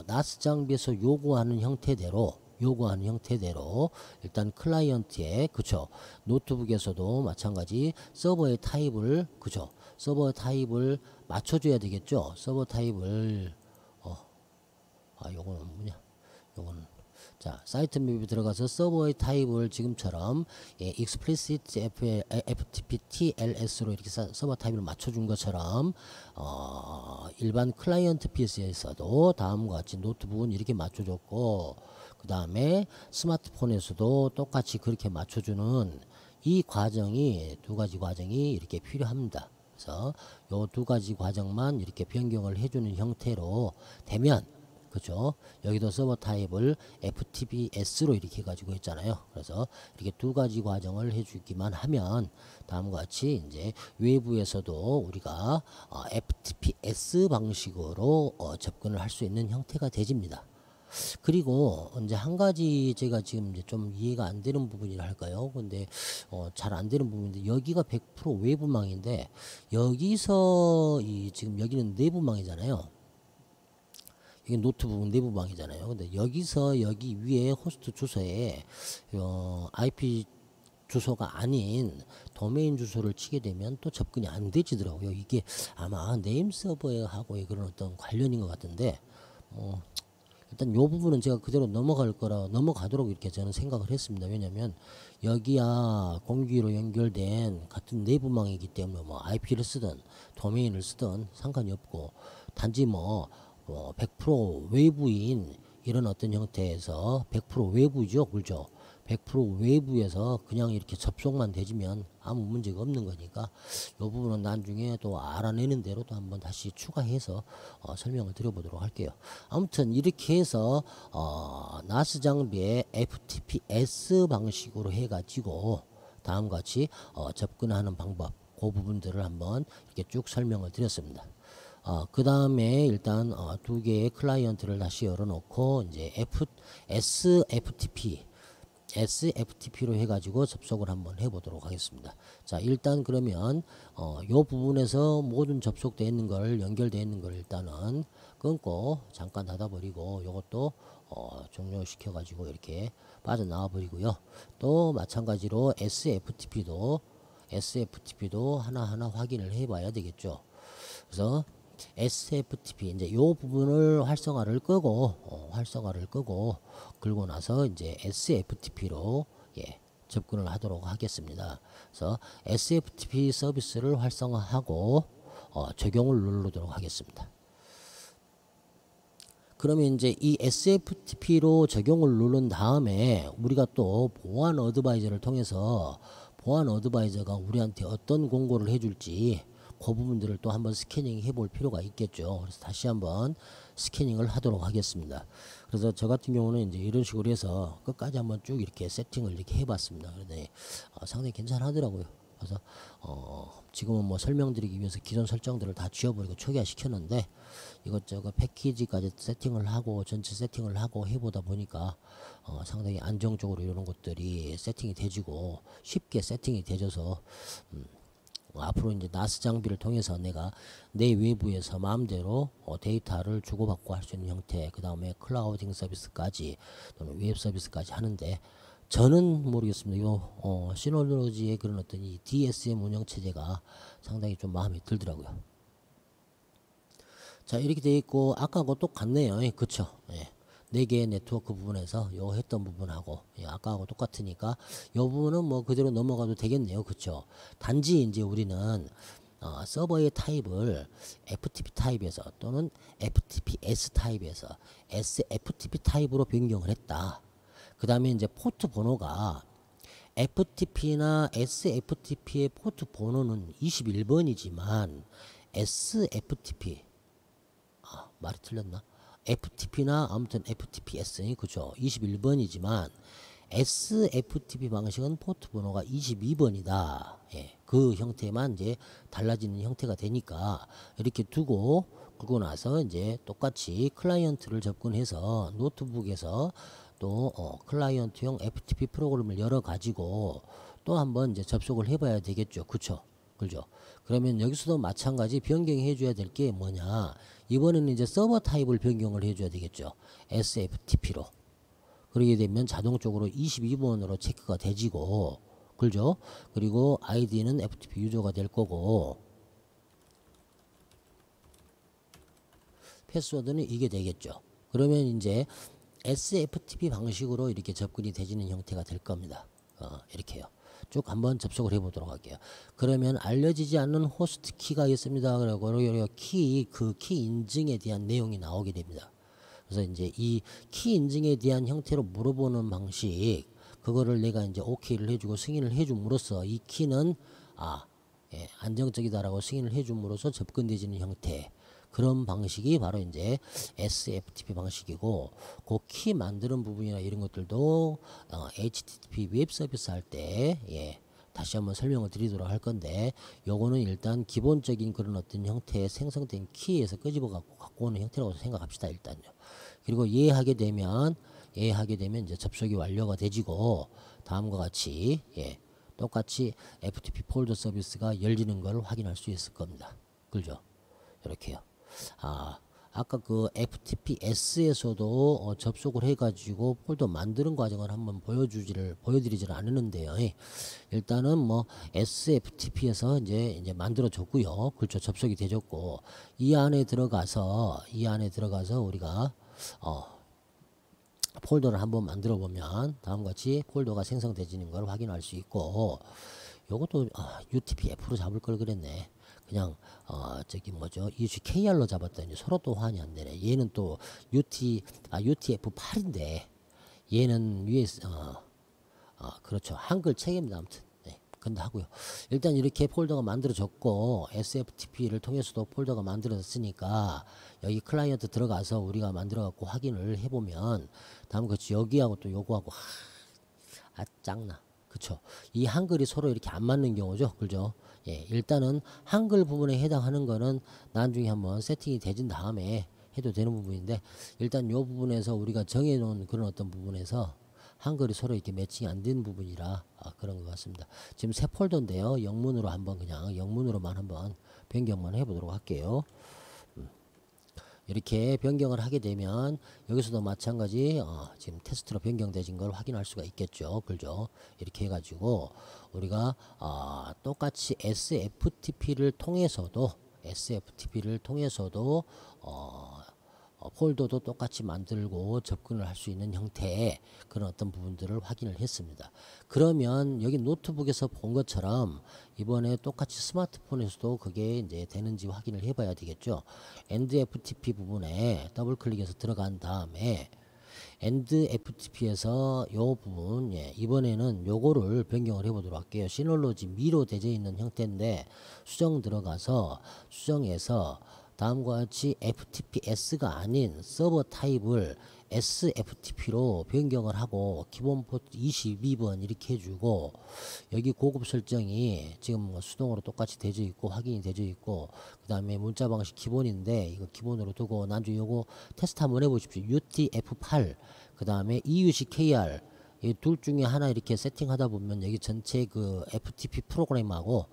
나스 장비에서 요구하는 형태대로 일단 클라이언트의 노트북에서도 마찬가지 서버의 타입을 서버 타입을 맞춰줘야 되겠죠. 서버 타입을 요거는 뭐냐? 요거는 자, 사이트 맵에 들어가서 서버의 타입을 지금처럼 explicit FTP TLS로 이렇게 서버 타입을 맞춰준 것처럼 일반 클라이언트 PC에서도 다음과 같이 노트북은 이렇게 맞춰줬고, 그 다음에 스마트폰에서도 똑같이 그렇게 맞춰주는 이 과정이 두 가지 과정이 이렇게 필요합니다. 그래서 요 두 가지 과정만 이렇게 변경을 해주는 형태로 되면, 그죠? 여기도 서버 타입을 FTPS로 이렇게 가지고 있잖아요. 그래서 이렇게 두 가지 과정을 해주기만 하면 다음과 같이 이제 외부에서도 우리가 FTPS 방식으로 접근을 할 수 있는 형태가 되집니다. 그리고 이제 한 가지 제가 지금 이제 좀 이해가 안 되는 부분이라 할까요? 근데 잘 안 되는 부분인데, 여기가 100% 외부망인데 여기서 지금 여기는 내부망이잖아요. 이게 노트북 내부망이잖아요. 근데 여기서 여기 위에 호스트 주소에 IP 주소가 아닌 도메인 주소를 치게 되면 또 접근이 안 되지더라고요. 이게 아마 네임 서버하고 그런 어떤 관련인 것 같은데, 일단 요 부분은 제가 그대로 넘어가도록 이렇게 저는 생각을 했습니다. 왜냐면 여기야 공기로 연결된 같은 내부망이기 때문에 뭐 IP를 쓰든 도메인을 쓰든 상관이 없고, 단지 100% 외부인 이런 어떤 형태에서 100% 외부죠, 그죠? 100% 외부에서 그냥 이렇게 접속만 되지면 아무 문제가 없는 거니까 이 부분은 나중에 또 알아내는 대로 또 한번 다시 추가해서 설명을 드려보도록 할게요. 아무튼 이렇게 해서 나스 장비의 FTPS 방식으로 해가지고 다음과 같이 접근하는 방법, 그 부분들을 한번 이렇게 쭉 설명을 드렸습니다. 그 다음에 일단 두 개의 클라이언트를 다시 열어놓고 이제 SFTP로 해가지고 접속을 한번 해보도록 하겠습니다. 자, 일단 그러면 요 부분에서 모든 접속되어 있는 걸, 연결되어 있는 걸 일단은 끊고 잠깐 닫아버리고 요것도 종료시켜가지고 이렇게 빠져나와 버리고요. 또 마찬가지로 SFTP도 하나하나 확인을 해봐야 되겠죠. 그래서 SFTP 이제 요 부분을 활성화를 끄고 그리고 나서 이제 SFTP로 접근을 하도록 하겠습니다. 그래서 SFTP 서비스를 활성화하고 적용을 누르도록 하겠습니다. 그러면 이제 이 SFTP로 적용을 누른 다음에 우리가 또 보안 어드바이저를 통해서 보안 어드바이저가 우리한테 어떤 공고를 해줄지 그 부분들을 또 한번 스캐닝 해볼 필요가 있겠죠. 그래서 다시 한번 스캐닝을 하도록 하겠습니다. 그래서 저 같은 경우는 이제 이런 식으로 해서 끝까지 한번 쭉 이렇게 세팅을 이렇게 해봤습니다. 그런데 상당히 괜찮하더라고요. 그래서 지금은 뭐 설명드리기 위해서 기존 설정들을 다 지워버리고 초기화 시켰는데, 이것저것 패키지까지 세팅을 하고 전체 세팅을 하고 해보다 보니까 상당히 안정적으로 이런 것들이 세팅이 되지고 쉽게 세팅이 되져서 앞으로 이제 나스 장비를 통해서 내가 내 외부에서 마음대로 데이터를 주고받고 할 수 있는 형태, 그 다음에 클라우딩 서비스까지 또는 웹 서비스까지 하는데, 저는 모르겠습니다. 요 시놀로지의 그런 어떤 이 DSM 운영 체제가 상당히 좀 마음에 들더라고요. 자, 이렇게 되어 있고 아까하고 똑같네요. 그쵸? 4개의 네트워크 부분에서 요 했던 부분하고 아까하고 똑같으니까 요 부분은 뭐 그대로 넘어가도 되겠네요. 그쵸? 단지 이제 우리는 서버의 타입을 FTP 타입에서 또는 FTPS 타입에서 SFTP 타입으로 변경을 했다. 그 다음에 이제 포트 번호가 FTP나 SFTP의 포트 번호는 21번이지만 SFTP 말이 틀렸나? FTP나 아무튼 FTPS 그죠? 21번이지만 SFTP 방식은 포트 번호가 22번이다. 그 형태만 이제 달라지는 형태가 되니까 이렇게 두고, 그러고 나서 이제 똑같이 클라이언트를 접근해서 노트북에서 또 클라이언트용 FTP 프로그램을 열어 가지고 또 한번 이제 접속을 해봐야 되겠죠. 그쵸? 그죠? 그러면 여기서도 마찬가지 변경해 줘야 될 게 뭐냐, 이번에는 이제 서버 타입을 변경을 해 줘야 되겠죠. SFTP로. 그러게 되면 자동적으로 22번으로 체크가 되지고, 그죠? 그리고 아이디는 FTP 유저가 될 거고, 패스워드는 이게 되겠죠. 그러면 이제 SFTP 방식으로 이렇게 접근이 되지는 형태가 될 겁니다. 이렇게요. 쭉 한번 접속을 해보도록 할게요. 그러면 알려지지 않는 호스트 키가 있습니다. 그리고 그 키 인증에 대한 내용이 나오게 됩니다. 그래서 이제 이 키 인증에 대한 형태로 물어보는 방식, 그거를 내가 이제 오케이를 해주고 승인을 해줌으로써 이 키는 안정적이다라고 승인을 해줌으로써 접근되지는 형태, 그런 방식이 바로 이제 SFTP 방식이고, 그 키 만드는 부분이나 이런 것들도 HTTP 웹 서비스 할 때 다시 한번 설명을 드리도록 할 건데, 요거는 일단 기본적인 그런 어떤 형태의 생성된 키에서 끄집어 갖고 오는 형태라고 생각합시다. 일단요. 그리고 이해하게 되면 이제 접속이 완료가 되지고, 다음과 같이 똑같이 FTP 폴더 서비스가 열리는 걸 확인할 수 있을 겁니다. 그죠? 이렇게요. 아까 그 FTPS에서도 접속을 해가지고 폴더 만드는 과정을 한번 보여드리지를 않았는데요. 일단은 뭐 SFTP에서 이제 만들어졌고요. 그렇죠. 접속이 되졌고, 이 안에 들어가서 우리가 폴더를 한번 만들어 보면 다음과 같이 폴더가 생성되지는 걸 확인할 수 있고, 요것도 UTP-F로 잡을 걸 그랬네. 그냥 저기 뭐죠, UGKR로 잡았더니 서로 또 환이 안 되네. 얘는 또 UTF-8인데 얘는 US 그렇죠, 한글 책입니다. 아무튼 근데 하고요. 일단 이렇게 폴더가 만들어졌고, SFTP를 통해서도 폴더가 만들어졌으니까 여기 클라이언트 들어가서 우리가 만들어 갖고 확인을 해보면, 다음 같이 여기하고 또 요거하고 짱나. 그쵸. 이 한글이 서로 이렇게 안 맞는 경우죠. 그죠? 일단은 한글 부분에 해당하는 거는 나중에 한번 세팅이 되진 다음에 해도 되는 부분인데, 일단 요 부분에서 우리가 정해 놓은 그런 어떤 부분에서 한글이 서로 이렇게 매칭이 안 되는 부분이라 그런 것 같습니다. 지금 새 폴더인데요. 영문으로 한번 그냥 영문으로만 한번 변경만 해보도록 할게요. 이렇게 변경을 하게 되면 여기서도 마찬가지 지금 테스트로 변경되진 걸 확인할 수가 있겠죠. 그죠? 이렇게 해가지고 우리가 똑같이 SFTP를 통해서도 폴더도 똑같이 만들고 접근을 할 수 있는 형태의 그런 어떤 부분들을 확인을 했습니다. 그러면 여기 노트북에서 본 것처럼 이번에 똑같이 스마트폰에서도 그게 이제 되는지 확인을 해봐야 되겠죠. EndFTP 부분에 더블 클릭해서 들어간 다음에 EndFTP에서 요 부분, 이번에는 요거를 변경을 해보도록 할게요. 시놀로지 미로 되어 있는 형태인데 수정 들어가서 수정해서 다음과 같이 FTPS가 아닌 서버 타입을 SFTP로 변경을 하고, 기본 포트 22번 이렇게 해주고, 여기 고급 설정이 지금 수동으로 똑같이 되어 있고 확인이 되어 있고, 그 다음에 문자 방식 기본인데 이거 기본으로 두고, 나중에 요거 테스트 한번 해보십시오. UTF-8 그 다음에 EUCKR 이 둘 중에 하나 이렇게 세팅하다 보면 여기 전체 그 FTP 프로그램하고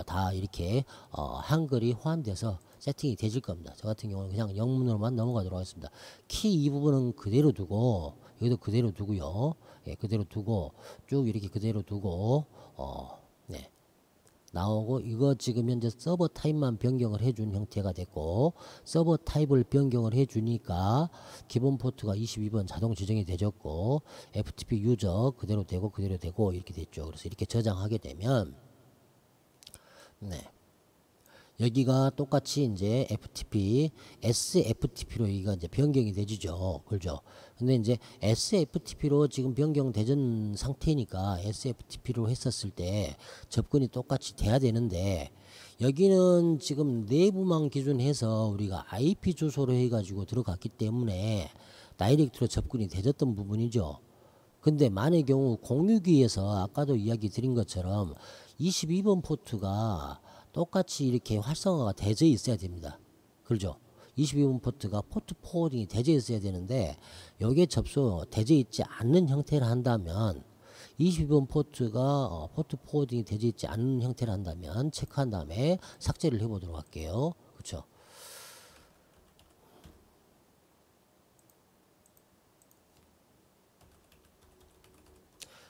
다 이렇게 한글이 호환돼서 세팅이 되질 겁니다. 저 같은 경우는 그냥 영문으로만 넘어가도록 하겠습니다. 키 이 부분은 그대로 두고, 여기도 그대로 두고요. 그대로 두고 쭉 이렇게 그대로 두고 나오고, 이거 지금 현재 서버 타입만 변경을 해준 형태가 됐고, 서버 타입을 변경을 해주니까 기본 포트가 22번 자동 지정이 되졌고, FTP 유저 그대로 되고 이렇게 됐죠. 그래서 이렇게 저장하게 되면 여기가 똑같이 이제 FTP, SFTP로 여기가 이제 변경이 되죠. 그죠? 근데 이제 SFTP로 지금 변경되전 상태니까 SFTP로 했었을 때 접근이 똑같이 돼야 되는데, 여기는 지금 내부망 기준해서 우리가 IP 주소로 해가지고 들어갔기 때문에 다이렉트로 접근이 되졌던 부분이죠. 근데 만의 경우 공유기에서 아까도 이야기 드린 것처럼 22번 포트가 똑같이 이렇게 활성화가 되어 있어야 됩니다. 그렇죠? 22번 포트가 포트 포워딩이 되어 있어야 되는데, 여기에 되어 있지 않는 형태를 한다면, 22번 포트가 포트 포워딩이 되어 있지 않는 형태를 한다면 체크한 다음에 삭제를 해보도록 할게요. 그렇죠?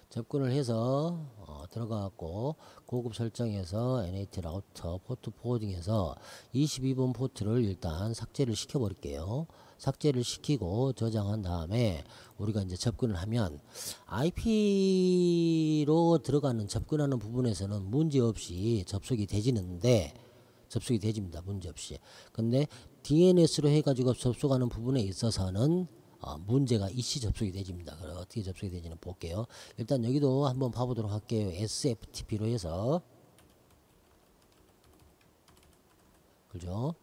접근을 해서 들어가갖고 고급 설정에서 NAT 라우터 포트 포워딩에서 22번 포트를 일단 삭제를 시켜 버릴게요. 삭제를 시키고 저장한 다음에 우리가 이제 접근을 하면 IP로 들어가는 접근하는 부분에서는 문제없이 접속이 되지는데 접속이 되집니다. 문제없이. 근데 DNS로 해가지고 접속하는 부분에 있어서는 문제가 이시 접속이 되집니다. 그럼 어떻게 접속이 되지는 볼게요. 일단 여기도 한번 봐보도록 할게요. SFTP로 해서 그죠?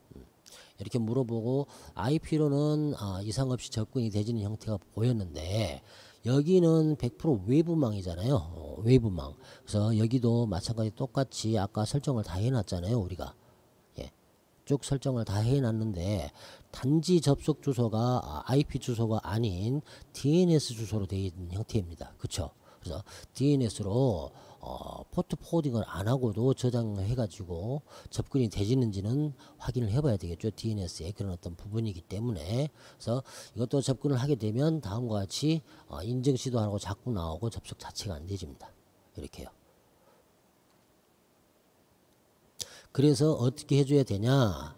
이렇게 물어보고 IP로는 이상 없이 접근이 되지는 형태가 보였는데 여기는 100% 외부망이잖아요. 외부망. 그래서 여기도 마찬가지 똑같이 아까 설정을 다 해놨잖아요. 우리가. 쭉 설정을 다 해놨는데 단지 접속 주소가 IP 주소가 아닌 DNS 주소로 되어 있는 형태입니다. 그쵸? 그래서 DNS로 포트 포워딩을 안 하고도 저장해 가지고 접근이 되지는지는 확인을 해 봐야 되겠죠. DNS의 그런 어떤 부분이기 때문에. 그래서 이것도 접근을 하게 되면 다음과 같이 인증 시도하고 자꾸 나오고 접속 자체가 안 되집니다. 이렇게요. 그래서 어떻게 해줘야 되냐?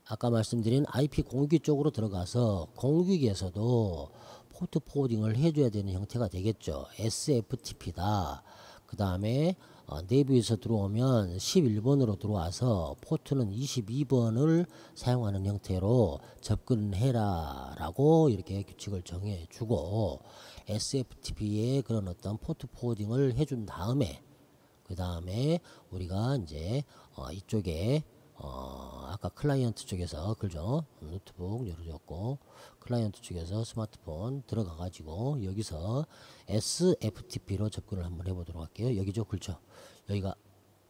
아까 말씀드린 IP 공유기 쪽으로 들어가서 공유기에서도 포트 포워딩을 해줘야 되는 형태가 되겠죠. SFTP다. 그 다음에 내부에서 들어오면 11번으로 들어와서 포트는 22번을 사용하는 형태로 접근해라 라고 이렇게 규칙을 정해주고 SFTP의 그런 어떤 포트 포워딩을 해준 다음에 그 다음에 우리가 이제 이쪽에 아까 클라이언트 쪽에서 그죠? 노트북 열어줬고 클라이언트 쪽에서 스마트폰 들어가 가지고 여기서 SFTP로 접근을 한번 해보도록 할게요. 여기죠, 그렇죠? 여기가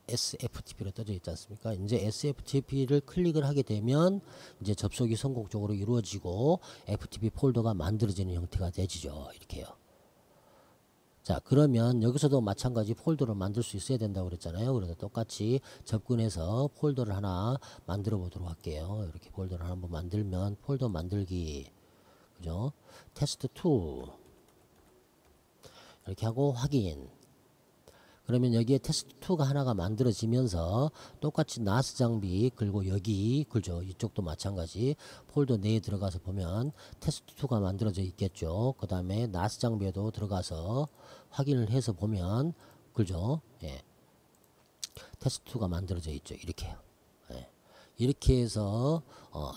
SFTP로 떠져 있지 않습니까? 이제 SFTP를 클릭을 하게 되면 이제 접속이 성공적으로 이루어지고 FTP 폴더가 만들어지는 형태가 되지죠. 이렇게요. 자, 그러면 여기서도 마찬가지 폴더를 만들 수 있어야 된다고 그랬잖아요. 그래서 똑같이 접근해서 폴더를 하나 만들어 보도록 할게요. 이렇게 폴더를 하나 한번 만들면 폴더 만들기, 그죠? 테스트2 이렇게 하고 확인. 그러면 여기에 테스트2가 하나가 만들어지면서 똑같이 나스 장비 그리고 여기 그죠? 이쪽도 마찬가지 폴더 내에 들어가서 보면 테스트2가 만들어져 있겠죠. 그 다음에 나스 장비에도 들어가서 확인을 해서 보면 그죠? 예. 테스트2가 만들어져 있죠. 이렇게요. 예. 이렇게 해서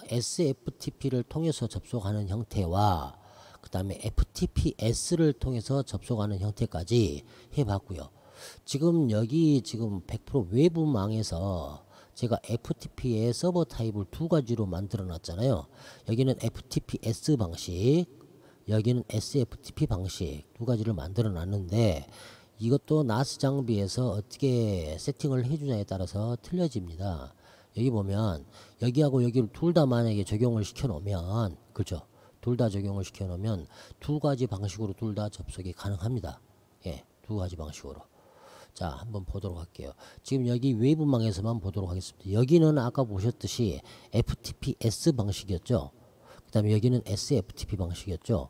SFTP를 통해서 접속하는 형태와 그 다음에 FTPS를 통해서 접속하는 형태까지 해봤고요. 지금 여기 지금 100% 외부망에서 제가 FTP의 서버 타입을 두 가지로 만들어 놨잖아요. 여기는 FTPS 방식, 여기는 SFTP 방식 두 가지를 만들어 놨는데 이것도 나스 장비에서 어떻게 세팅을 해주냐에 따라서 틀려집니다. 여기 보면 여기하고 여기를 둘 다 만약에 적용을 시켜 놓으면 그렇죠? 둘 다 적용을 시켜 놓으면 두 가지 방식으로 둘 다 접속이 가능합니다. 예, 두 가지 방식으로. 자, 한번 보도록 할게요. 지금 여기 외부망에서만 보도록 하겠습니다. 여기는 아까 보셨듯이 FTPS 방식이었죠. 그 다음에 여기는 SFTP 방식이었죠.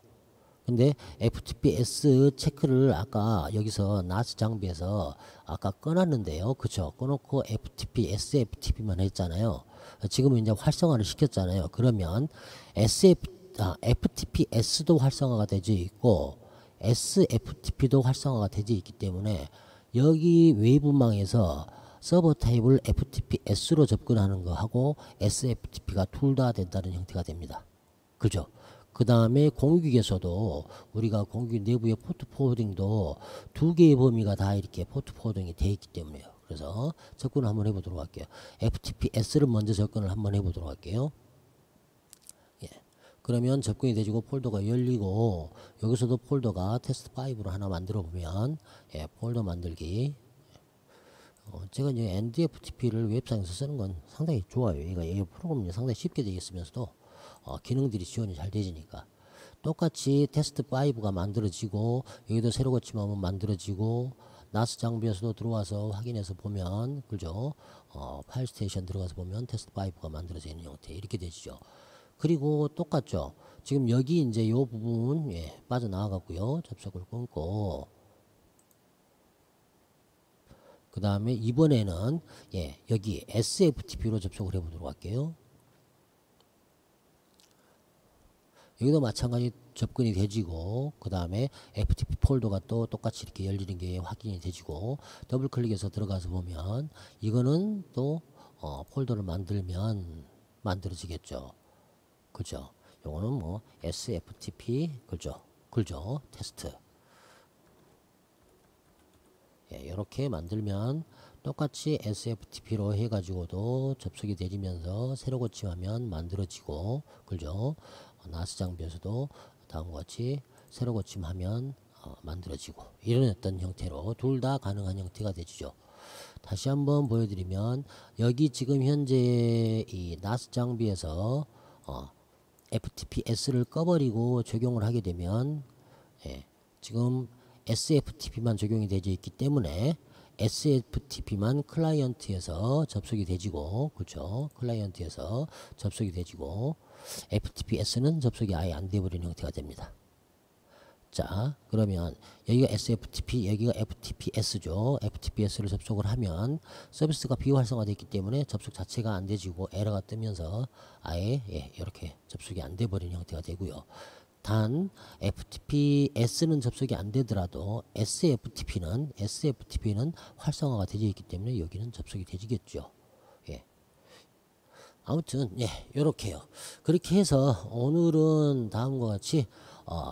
근데 FTPS 체크를 아까 여기서 나스 장비에서 아까 꺼놨는데요. 그쵸? 꺼놓고 FTP, SFTP만 했잖아요. 지금은 이제 활성화를 시켰잖아요. 그러면 FTPS도 활성화가 되어 있고 SFTP도 활성화가 되어 있기 때문에 여기 외부망에서 서버 타입을 FTPS로 접근하는 거하고 SFTP가 둘 다 된다는 형태가 됩니다. 그죠? 그 다음에 공유기에서도 우리가 공유기 내부의 포트 포워딩도 두 개의 범위가 다 이렇게 포트 포워딩이 되어 있기 때문에요. 그래서 접근을 한번 해보도록 할게요. FTPS를 먼저 접근을 한번 해보도록 할게요. 예. 그러면 접근이 되지고 폴더가 열리고 여기서도 폴더가 테스트5로 하나 만들어 보면 예, 폴더 만들기 제가 이제 NDFTP를 웹상에서 쓰는 건 상당히 좋아요. 이 프로그램이 상당히 쉽게 되어 있으면서도 기능들이 지원이 잘 되지니까 똑같이 테스트5가 만들어지고 여기도 새로 고침하면 만들어지고 나스 장비에서도 들어와서 확인해서 보면 그죠? 파일 스테이션 들어가서 보면 테스트5가 만들어져 있는 형태 이렇게 되죠. 그리고 똑같죠. 지금 여기 이제 요 부분 예, 빠져나와 갖고요. 접속을 끊고 그 다음에 이번에는 여기 SFTP로 접속을 해보도록 할게요. 여기도 마찬가지 접근이 되지고, 그 다음에 FTP 폴더가 또 똑같이 이렇게 열리는 게 확인이 되지고, 더블 클릭해서 들어가서 보면 이거는 또 폴더를 만들면 만들어지겠죠. 그죠? 요거는 뭐 SFTP 그죠? 테스트. 이렇게 만들면 똑같이 SFTP로 해가지고도 접속이 되면서 새로 고침하면 만들어지고, 그죠? 나스 장비에서도 다음과 같이 새로 고침하면 만들어지고, 이런 어떤 형태로 둘 다 가능한 형태가 되죠. 다시 한번 보여드리면, 여기 지금 현재 이 나스 장비에서 FTPS를 꺼버리고 적용을 하게 되면, 지금 SFTP만 적용이 되어 있기 때문에 SFTP만 클라이언트에서 접속이 되지고, 그렇죠? 클라이언트에서 접속이 되지고, FTPS는 접속이 아예 안 돼버리는 형태가 됩니다. 자, 그러면 여기가 SFTP, 여기가 FTPS죠. FTPS를 접속을 하면 서비스가 비활성화되어 있기 때문에 접속 자체가 안 되지고 에러가 뜨면서 아예 이렇게 접속이 안 돼버리는 형태가 되고요. 단 FTPS는 접속이 안 되더라도 SFTP는 활성화가 되어 있기 때문에 여기는 접속이 되지겠죠. 아무튼 요렇게요. 그렇게 해서 오늘은 다음과 같이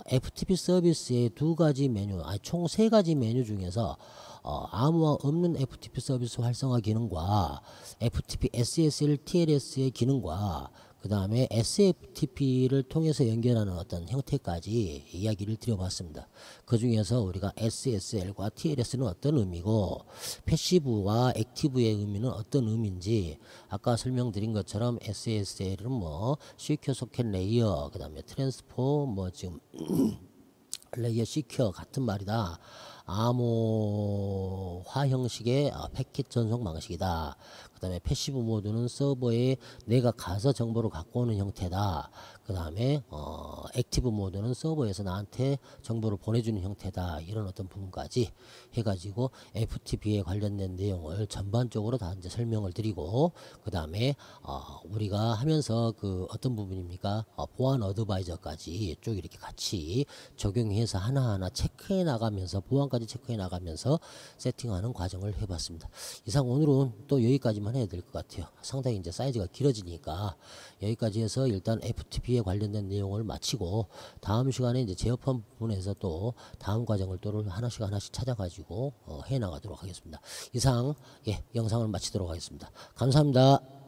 FTP 서비스의 두 가지 메뉴, 총 세 가지 메뉴 중에서 아무 없는 FTP 서비스 활성화 기능과 FTP SSL TLS의 기능과 그 다음에 SFTP를 통해서 연결하는 어떤 형태까지 이야기를 드려봤습니다. 그 중에서 우리가 SSL과 TLS는 어떤 의미고, 패시브와 액티브의 의미는 어떤 의미인지, 아까 설명드린 것처럼 SSL은 뭐 시큐어 소켓 레이어, 그 다음에 트랜스포, 뭐 지금 레이어 시큐어 같은 말이다. 암호화 형식의 패킷 전송 방식이다. 그 다음에 패시브 모드는 서버에 내가 가서 정보를 갖고 오는 형태다. 그 다음에 액티브 모드는 서버에서 나한테 정보를 보내주는 형태다. 이런 어떤 부분까지 해가지고 FTP에 관련된 내용을 전반적으로 다 이제 설명을 드리고, 그 다음에 우리가 하면서 그 어떤 부분입니까? 보안 어드바이저까지 쭉 이렇게 같이 적용해서 하나하나 체크해 나가면서, 보안까지 체크해 나가면서 세팅하는 과정을 해봤습니다. 이상 오늘은 또 여기까지만 해야 될 것 같아요. 상당히 이제 사이즈가 길어지니까 여기까지 해서 일단 FTP에 관련된 내용을 마치고, 다음 시간에 이제 제어판 부분에서 또 다음 과정을 또 하나씩 찾아가지고 해 나가도록 하겠습니다. 이상 영상을 마치도록 하겠습니다. 감사합니다.